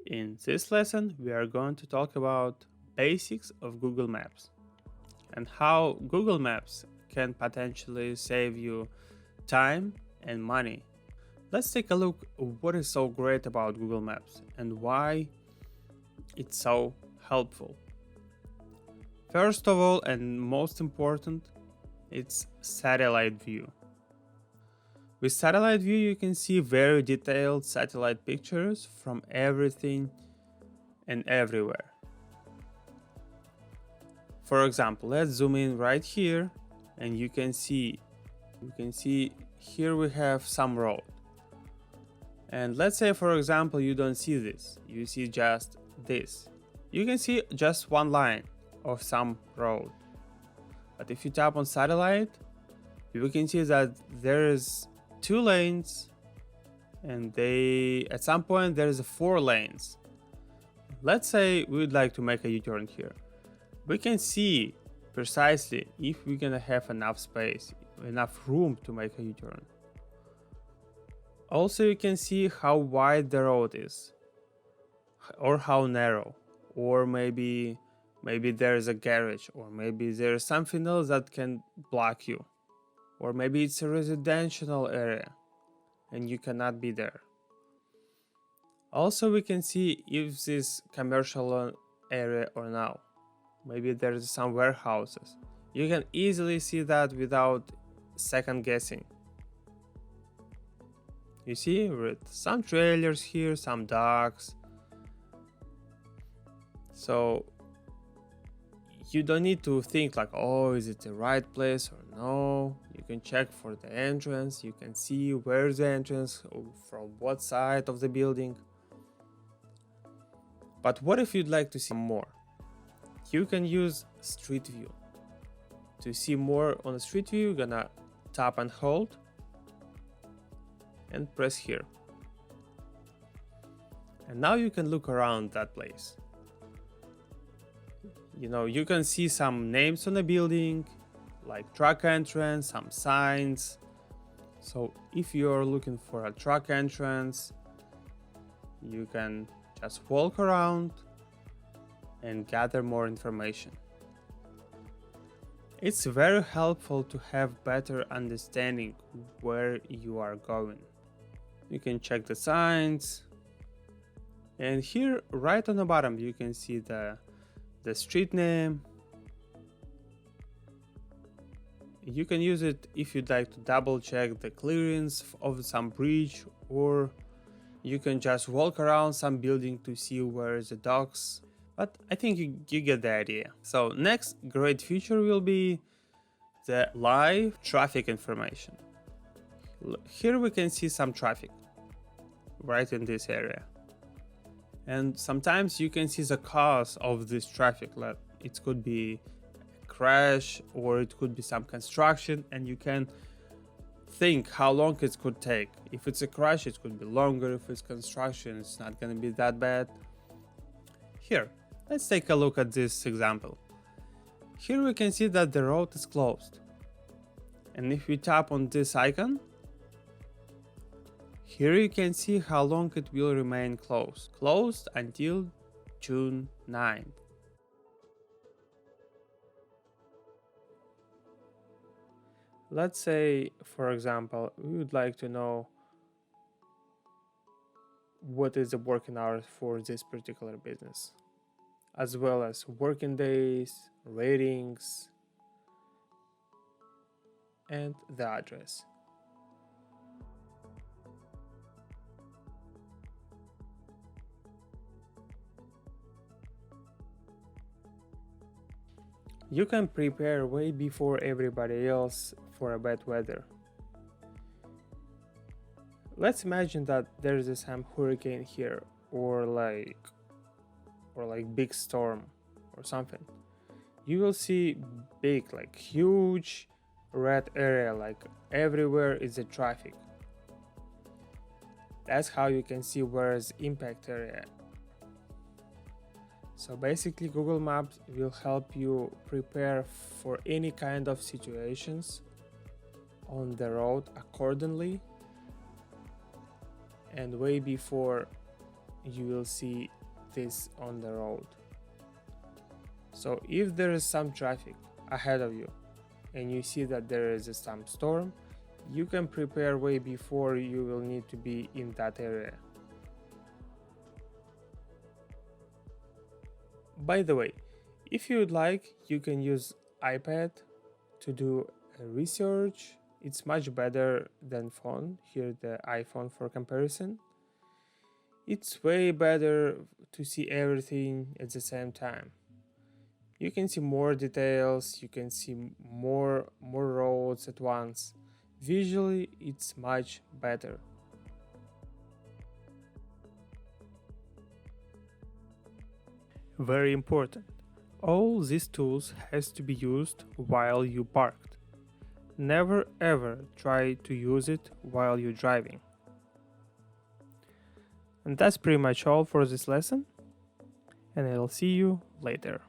In this lesson, we are going to talk about basics of Google Maps and how Google Maps can potentially save you time and money. Let's take a look at what is so great about Google Maps and why it's so helpful. First of all, and most important, it's satellite view. With satellite view, you can see very detailed satellite pictures from everything and everywhere. For example, let's zoom in right here and you can see here we have some road. And let's say, for example, you don't see this, you see just this. You can see just one line of some road. But if you tap on satellite, you can see that there is 2 lanes and at some point there is 4 lanes. Let's say we would like to make a U-turn here. We can see precisely if we're gonna have enough space, enough room to make a U-turn. Also, you can see how wide the road is, or how narrow, or maybe there is a garage, or maybe there is something else that can block you, or maybe it's a residential area and you cannot be there. Also, we can see if this commercial area or now. Maybe there's some warehouses. You can easily see that without second guessing. You see, with some trailers here, some docks. So you don't need to think like, oh, is it the right place or no? You can check for the entrance. You can see where's the entrance, from what side of the building. But what if you'd like to see more? You can use Street View. To see more on the Street View, you're gonna tap and hold and press here. And now you can look around that place. You can see some names on the building, like truck entrance, some signs. So if you're looking for a truck entrance, you can just walk around and gather more information. It's very helpful to have better understanding where you are going. You can check the signs, and here right on the bottom you can see the street name. You can use it if you'd like to double check the clearance of some bridge, or you can just walk around some building to see where the docks. But I think you get the idea. So next great feature will be the live traffic information. Here we can see some traffic right in this area. And sometimes you can see the cause of this traffic. Like it could be a crash, or it could be some construction, and you can think how long it could take. If it's a crash, it could be longer. If it's construction, it's not going to be that bad. Here, let's take a look at this example. Here we can see that the road is closed. And if we tap on this icon, here you can see how long it will remain closed. Closed until June 9th. Let's say, for example, we would like to know what is the working hours for this particular business, as well as working days, ratings, and the address. You can prepare way before everybody else for a bad weather. Let's imagine that there's some hurricane here, or like big storm or something. You will see big, like huge red area, like everywhere is the traffic. That's how you can see where is impact area. So basically Google Maps will help you prepare for any kind of situations on the road accordingly, and way before you will see this on the road. So if there is some traffic ahead of you and you see that there is some storm, you can prepare way before you will need to be in that area. By the way, if you would like, you can use iPad to do research. It's much better than phone. Here the iPhone for comparison. It's way better to see everything at the same time. You can see more details, you can see more roads at once. Visually, it's much better. Very important. All these tools has to be used while you parked. Never ever try to use it while you're driving. And that's pretty much all for this lesson, and I'll see you later.